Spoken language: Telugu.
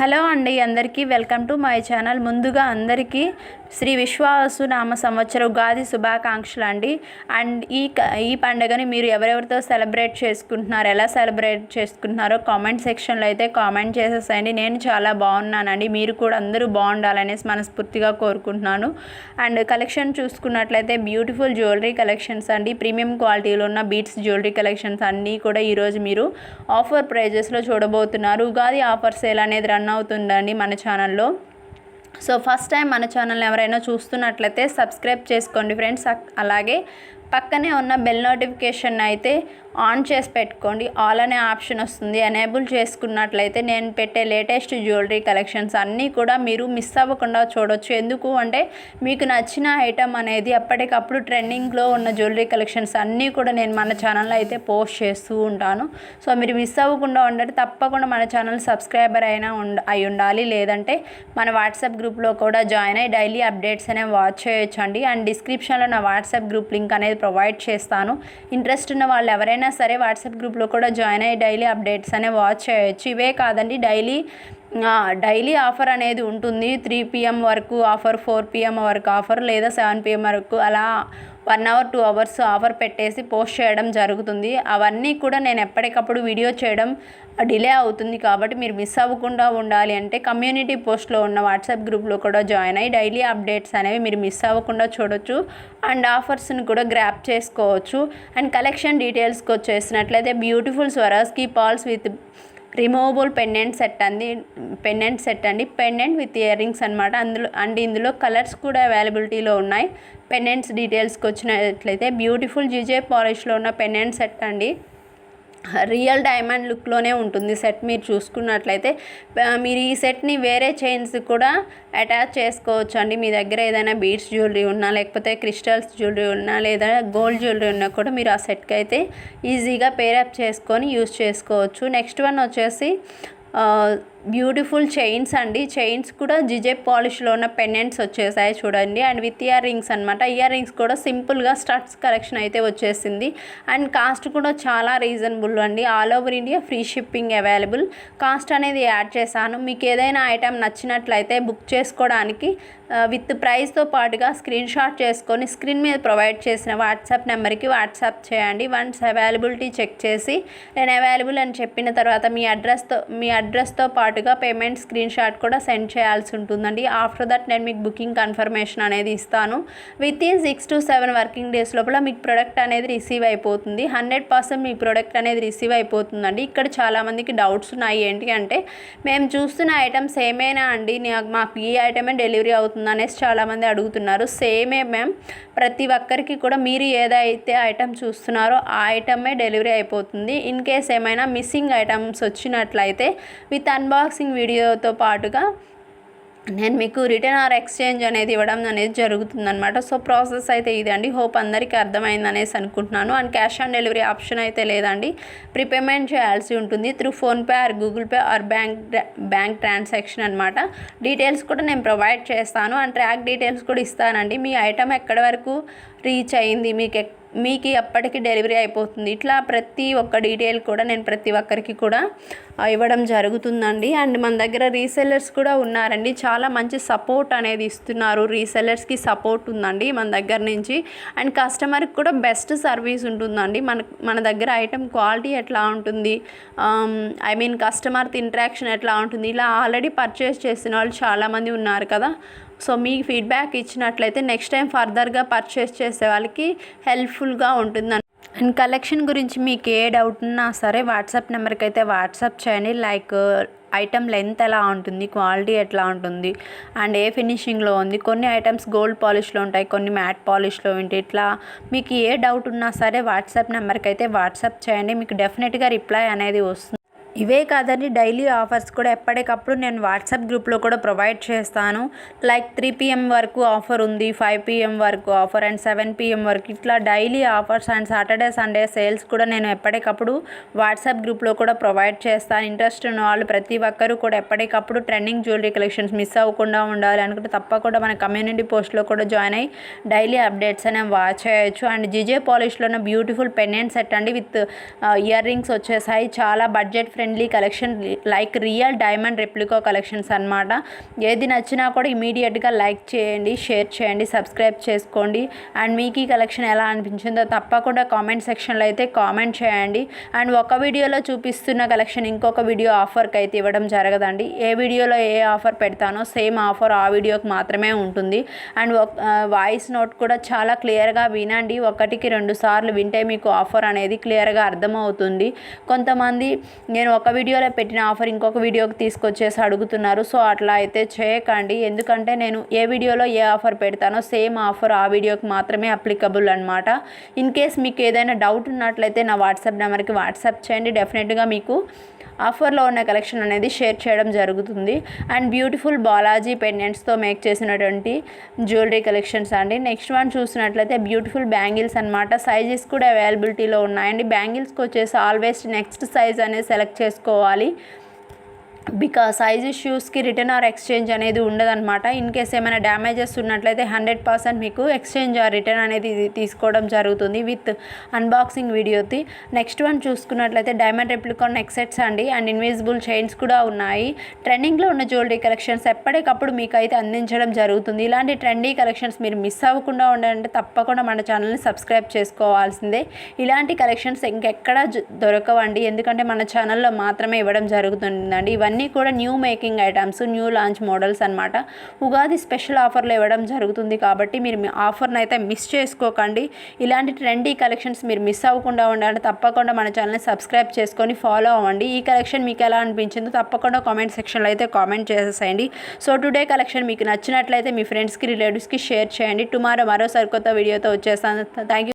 హలో అండి, అందరికీ వెల్కమ్ టు మై ఛానల్. ముందుగా అందరికీ శ్రీ విశ్వావసు నామ సంవత్సర ఉగాది శుభాకాంక్షలు అండి. అండ్ ఈ పండుగని మీరు ఎవరెవరితో సెలబ్రేట్ చేసుకుంటున్నారు, ఎలా సెలబ్రేట్ చేసుకుంటున్నారో కామెంట్ సెక్షన్లో అయితే కామెంట్ చేసేసేయండి. నేను చాలా బాగున్నానండి, మీరు కూడా అందరూ బాగుండాలనేసి మనస్ఫూర్తిగా కోరుకుంటున్నాను. అండ్ కలెక్షన్ చూసుకున్నట్లయితే బ్యూటిఫుల్ జ్యువెలరీ కలెక్షన్స్ అండి, ప్రీమియం క్వాలిటీలో ఉన్న బీట్స్ జ్యువెలరీ కలెక్షన్స్ అన్నీ కూడా ఈరోజు మీరు ఆఫర్ ప్రైజెస్లో చూడబోతున్నారు. ఉగాది ఆఫర్ సేల్ అనేది రన్ అవుతుందండి మన ఛానల్లో. సో ఫస్ట్ టైం మన ఛానల్ని ఎవరైనా చూస్తున్నట్లయితే సబ్స్క్రైబ్ చేసుకోండి ఫ్రెండ్స్. అలాగే పక్కనే ఉన్న బెల్ నోటిఫికేషన్ అయితే ఆన్ చేసి పెట్టుకోండి. ఆల్ అనే ఆప్షన్ వస్తుంది, ఎనేబుల్ చేసుకున్నట్లయితే నేను పెట్టే లేటెస్ట్ జ్యువెలరీ కలెక్షన్స్ అన్నీ కూడా మీరు మిస్ అవ్వకుండా చూడొచ్చు. ఎందుకు అంటే మీకు నచ్చిన ఐటమ్ అనేది ఎప్పటికప్పుడు ట్రెండింగ్లో ఉన్న జ్యువెలరీ కలెక్షన్స్ అన్నీ కూడా నేను మన ఛానల్లో అయితే పోస్ట్ చేస్తూ ఉంటాను. సో మీరు మిస్ అవ్వకుండా ఉండాలి, తప్పకుండా మన ఛానల్ సబ్స్క్రైబర్ అయి ఉండాలి. లేదంటే మన వాట్సాప్ గ్రూప్లో కూడా జాయిన్ అయ్యి డైలీ అప్డేట్స్ అనేవి వాచ్ చేయొచ్చండి. అండ్ డిస్క్రిప్షన్లో నా వాట్సాప్ గ్రూప్ లింక్ అనేది ప్రొవైడ్ చేస్తాను. ఇంట్రెస్ట్ ఉన్న వాళ్ళు ఎవరైనా సరే వాట్సాప్ గ్రూప్లో కూడా జాయిన్ అయ్యి డైలీ అప్డేట్స్ అనేవి వాచ్ చేయొచ్చు. ఇవే కాదండి, డైలీ ఆఫర్ అనేది ఉంటుంది. 3 PM వరకు ఆఫర్, 4 PM వరకు ఆఫర్, లేదా 7 PM వరకు అలా 1 hour 2 hours ఆఫర్ పెట్టేసి పోస్ట్ చేయడం జరుగుతుంది. అవన్నీ కూడా నేను ఎప్పటికప్పుడు వీడియో చేయడం డిలే అవుతుంది. కాబట్టి మీరు మిస్ అవ్వకుండా ఉండాలి అంటే కమ్యూనిటీ పోస్ట్లో ఉన్న వాట్సాప్ గ్రూప్లో కూడా జాయిన్ అయ్యి డైలీ అప్డేట్స్ అనేవి మీరు మిస్ అవ్వకుండా చూడొచ్చు. అండ్ ఆఫర్స్ని కూడా గ్రాప్ చేసుకోవచ్చు. అండ్ కలెక్షన్ డీటెయిల్స్కి వచ్చేసినట్లయితే బ్యూటిఫుల్ స్వరాజ్కి pearls with removable pendant set అండి, పెండెంట్ విత్ ఇయర్ రింగ్స్ అనమాట. ఇందులో కలర్స్ కూడా అవైలబిలిటీలో ఉన్నాయి. పెండెంట్స్ డీటెయిల్స్కి వచ్చినట్లయితే బ్యూటిఫుల్ జీజే పాలిష్లో ఉన్న పెండెంట్ సెట్ అండి. రియల్ డైమండ్ లుక్లోనే ఉంటుంది సెట్. మీరు చూసుకున్నట్లయితే మీరు ఈ సెట్ని వేరే చైన్స్ కూడా అటాచ్ చేసుకోవచ్చు అండి. మీ దగ్గర ఏదైనా బీడ్స్ జ్యువెలరీ ఉన్నా, లేకపోతే క్రిస్టల్స్ జ్యువెలరీ ఉన్నా, లేదా గోల్డ్ జ్యువెలరీ ఉన్నా కూడా మీరు ఆ సెట్కి అయితే ఈజీగా పేరప్ చేసుకొని యూజ్ చేసుకోవచ్చు. నెక్స్ట్ వన్ వచ్చేసి బ్యూటిఫుల్ చైన్స్ అండి. చైన్స్ కూడా జిజే పాలిష్లో ఉన్న పెండెంట్స్ వచ్చేసాయి చూడండి. అండ్ విత్ ఇయర్ రింగ్స్ అనమాట. ఇయర్ రింగ్స్ కూడా సింపుల్గా స్టడ్స్ కలెక్షన్ అయితే వచ్చేసింది. అండ్ కాస్ట్ కూడా చాలా రీజనబుల్ అండి. All over India free shipping available. Cost అనేది యాడ్ చేశాను. మీకు ఏదైనా ఐటెం నచ్చినట్లయితే బుక్ చేసుకోవడానికి విత్ ప్రైస్తో పాటుగా స్క్రీన్ షాట్ చేసుకొని స్క్రీన్ మీద ప్రొవైడ్ చేసిన వాట్సాప్ నెంబర్కి వాట్సాప్ చేయండి. వన్స్ అవైలబిలిటీ చెక్ చేసి నేను అవైలబుల్ అని చెప్పిన తర్వాత మీ అడ్రస్తో పాటుగా పేమెంట్ స్క్రీన్ షాట్ కూడా సెండ్ చేయాల్సి ఉంటుందండి. ఆఫ్టర్ దట్ నేను మీకు బుకింగ్ కన్ఫర్మేషన్ అనేది ఇస్తాను. With in 6 to 7 working days లోపల మీకు ప్రోడక్ట్ అనేది రిసీవ్ అయిపోతుంది. 100% మీ ప్రోడక్ట్ అనేది రిసీవ్ అయిపోతుందండి. ఇక్కడ చాలామందికి డౌట్స్ ఉన్నాయి. ఏంటి అంటే మేము చూస్తున్న ఐటమ్స్ ఏమైనా అండి, మాకు ఈ ఐటమే డెలివరీ అవుతుంది అనేసి చాలామంది అడుగుతున్నారు. సేమే మ్యామ్, ప్రతి ఒక్కరికి కూడా మీరు ఏదైతే ఐటమ్ చూస్తున్నారో ఆ ఐటమే డెలివరీ అయిపోతుంది. ఇన్ కేస్ ఏమైనా మిస్సింగ్ ఐటమ్స్ వచ్చినట్లయితే విత్ అన్బాక్సింగ్ వీడియోతో పాటుగా నేను మీకు రిటర్న్ ఆర్ ఎక్స్చేంజ్ అనేది ఇవ్వడం అనేది జరుగుతుందన్నమాట. సో ప్రాసెస్ అయితే ఇది అండి. హోప్ అందరికీ అర్థమైంది అనేసి అనుకుంటున్నాను. And cash on delivery option అయితే లేదండి, ప్రీపేమెంట్ చేయాల్సి ఉంటుంది through PhonePe are Google pay or bank transaction అనమాట. డీటెయిల్స్ కూడా నేను ప్రొవైడ్ చేస్తాను. అండ్ ట్రాక్ డీటెయిల్స్ కూడా ఇస్తానండి. మీ ఐటమ్ ఎక్కడి వరకు రీచ్ అయింది, మీకు ఎప్పటికీ డెలివరీ అయిపోతుంది, ఇట్లా ప్రతి ఒక్క డీటెయిల్ కూడా నేను ప్రతి ఒక్కరికి కూడా ఇవ్వడం జరుగుతుందండి. అండ్ మన దగ్గర రీసెల్లర్స్ కూడా ఉన్నారండి, చాలా మంచి సపోర్ట్ అనేది ఇస్తున్నారు. రీసెల్లర్స్కి సపోర్ట్ ఉందండి మన దగ్గర నుంచి. అండ్ కస్టమర్కి కూడా బెస్ట్ సర్వీస్ ఉంటుందండి. మన దగ్గర ఐటమ్ క్వాలిటీ ఎట్లా ఉంటుంది, కస్టమర్తో ఇంటరాక్షన్ ఎట్లా ఉంటుంది, ఇలా ఆల్రెడీ పర్చేస్ చేసిన వాళ్ళు చాలామంది ఉన్నారు కదా. సో మీకు ఫీడ్బ్యాక్ ఇచ్చినట్లయితే నెక్స్ట్ టైం ఫర్దర్గా పర్చేస్ చేసే వాళ్ళకి హెల్ప్ఫుల్గా ఉంటుందండి. అండ్ కలెక్షన్ గురించి మీకు ఏ డౌట్ ఉన్నా సరే వాట్సాప్ నెంబర్కి అయితే వాట్సాప్ చేయండి. లైక్ ఐటమ్ లెంత్ ఎలా ఉంటుంది, క్వాలిటీ ఎట్లా ఉంటుంది, అండ్ ఏ ఫినిషింగ్లో ఉంది. కొన్ని ఐటమ్స్ గోల్డ్ పాలిష్లో ఉంటాయి, కొన్ని మ్యాట్ పాలిష్లో ఉంటాయి. ఇట్లా మీకు ఏ డౌట్ ఉన్నా సరే వాట్సాప్ నెంబర్కి అయితే వాట్సాప్ చేయండి, మీకు డెఫినెట్గా రిప్లై అనేది వస్తుంది. ఇవే కాదండి, డైలీ ఆఫర్స్ కూడా ఎప్పటికప్పుడు నేను వాట్సాప్ గ్రూప్లో కూడా ప్రొవైడ్ చేస్తాను. లైక్ 3 PM వరకు ఆఫర్ ఉంది, 5 PM వరకు ఆఫర్, అండ్ 7 PM వరకు, ఇట్లా daily offers and Saturday Sunday sales కూడా నేను ఎప్పటికప్పుడు వాట్సాప్ గ్రూప్లో కూడా ప్రొవైడ్ చేస్తాను. ఇంట్రెస్ట్ ఉన్న వాళ్ళు ప్రతి ఒక్కరూ కూడా ఎప్పటికప్పుడు ట్రెండింగ్ జ్యువెలరీ కలెక్షన్స్ మిస్ అవ్వకుండా ఉండాలి అనుకుంటే తప్పకుండా మన కమ్యూనిటీ పోస్ట్లో కూడా జాయిన్ అయ్యి డైలీ అప్డేట్స్ అనేవి వాచ్ చేయొచ్చు. అండ్ జిజే పాలిష్లో ఉన్న బ్యూటిఫుల్ పెండెంట్ సెట్ అండి, విత్ ఇయర్ రింగ్స్ వచ్చేసాయి. చాలా budget friendly friendly collection, like real diamond replica collections అన్నమాట. ఏది నచ్చినా కూడా ఇమీడియట్గా లైక్ చేయండి, షేర్ చేయండి, సబ్స్క్రైబ్ చేసుకోండి. అండ్ మీకు ఈ కలెక్షన్ ఎలా అనిపించిందో తప్పకుండా కామెంట్ సెక్షన్లో అయితే కామెంట్ చేయండి. అండ్ ఒక వీడియోలో చూపిస్తున్న కలెక్షన్ ఇంకొక వీడియో ఆఫర్కి అయితే ఇవ్వడం జరగదండి. ఏ వీడియోలో ఏ ఆఫర్ పెడతానో సేమ్ ఆఫర్ ఆ వీడియోకి మాత్రమే ఉంటుంది. అండ్ వాయిస్ నోట్ కూడా చాలా క్లియర్గా వినండి. 1-2 సార్లు వింటే మీకు ఆఫర్ అనేది క్లియర్గా అర్థమవుతుంది. కొంతమంది నేను ఒక వీడియోలో పెట్టిన ఆఫర్ ఇంకొక వీడియోకి తీసుకొచ్చేసి అడుగుతున్నారు. సో అట్లా అయితే చేయకండి. ఎందుకంటే నేను ఏ వీడియోలో ఏ ఆఫర్ పెడతానో సేమ్ ఆఫర్ ఆ వీడియోకి మాత్రమే అప్లికబుల్ అనమాట. ఇన్ కేస్ మీకు ఏదైనా డౌట్ ఉన్నట్లయితే నా వాట్సాప్ నెంబర్కి వాట్సాప్ చేయండి. డెఫినెట్గా మీకు ఆఫర్లో ఉన్న కలెక్షన్ అనేది షేర్ చేయడం జరుగుతుంది. అండ్ బ్యూటిఫుల్ బాలాజీ పెండెంట్స్తో మేక్ చేసినటువంటి జ్యువెలరీ కలెక్షన్స్ అండి. నెక్స్ట్ వన్ చూసినట్లయితే బ్యూటిఫుల్ బ్యాంగిల్స్ అనమాట. సైజెస్ కూడా అవైలబిలిటీలో ఉన్నాయండి. బ్యాంగిల్స్కి వచ్చేసి ఆల్వేస్ నెక్స్ట్ సైజ్ అనేది సెలెక్ట్ చేసుకోవాలి. బికాస్ సైజ్ ఇష్యూస్కి రిటర్న్ ఆర్ ఎక్స్చేంజ్ అనేది ఉండదన్నమాట. ఇన్ కేస్ ఏమైనా డ్యామేజెస్ ఉన్నట్లయితే 100% మీకు ఎక్స్చేంజ్ ఆర్ రిటర్న్ అనేది తీసుకోవడం జరుగుతుంది విత్ అన్బాక్సింగ్ వీడియోది. నెక్స్ట్ వన్ చూసుకున్నట్లయితే డైమండ్ రెప్లికా నెక్ సెట్స్ అండి. అండ్ ఇన్విజిబుల్ చైన్స్ కూడా ఉన్నాయి. ట్రెండింగ్లో ఉన్న జ్యువెలరీ కలెక్షన్స్ ఎప్పటికప్పుడు మీకు అయితే అందించడం జరుగుతుంది. ఇలాంటి ట్రెండీ కలెక్షన్స్ మీరు మిస్ అవ్వకుండా ఉండాలంటే తప్పకుండా మన ఛానల్ని సబ్స్క్రైబ్ చేసుకోవాల్సిందే. ఇలాంటి కలెక్షన్స్ ఇంకెక్కడా దొరకవండి, ఎందుకంటే మన ఛానల్లో మాత్రమే ఇవ్వడం జరుగుతుందండి. ఇవన్నీ కూడా new making items, new launch models అనమాట. ఉగాది స్పెషల్ ఆఫర్లో ఇవ్వడం జరుగుతుంది కాబట్టి మీరు మీ ఆఫర్ని అయితే మిస్ చేసుకోకండి. ఇలాంటి ట్రెండీ కలెక్షన్స్ మీరు మిస్ అవ్వకుండా ఉండాలంటే తప్పకుండా మన ఛానల్ని సబ్స్క్రైబ్ చేసుకొని ఫాలో అవ్వండి. ఈ కలెక్షన్ మీకు ఎలా అనిపించిందో తప్పకుండా కామెంట్ సెక్షన్లో అయితే కామెంట్ చేసేసేయండి. సో టుడే కలెక్షన్ మీకు నచ్చినట్లయితే మీ ఫ్రెండ్స్కి, రిలేటివ్స్కి షేర్ చేయండి. టుమారో మరో సరికొత్త వీడియోతో వచ్చేస్తాను. Thank you.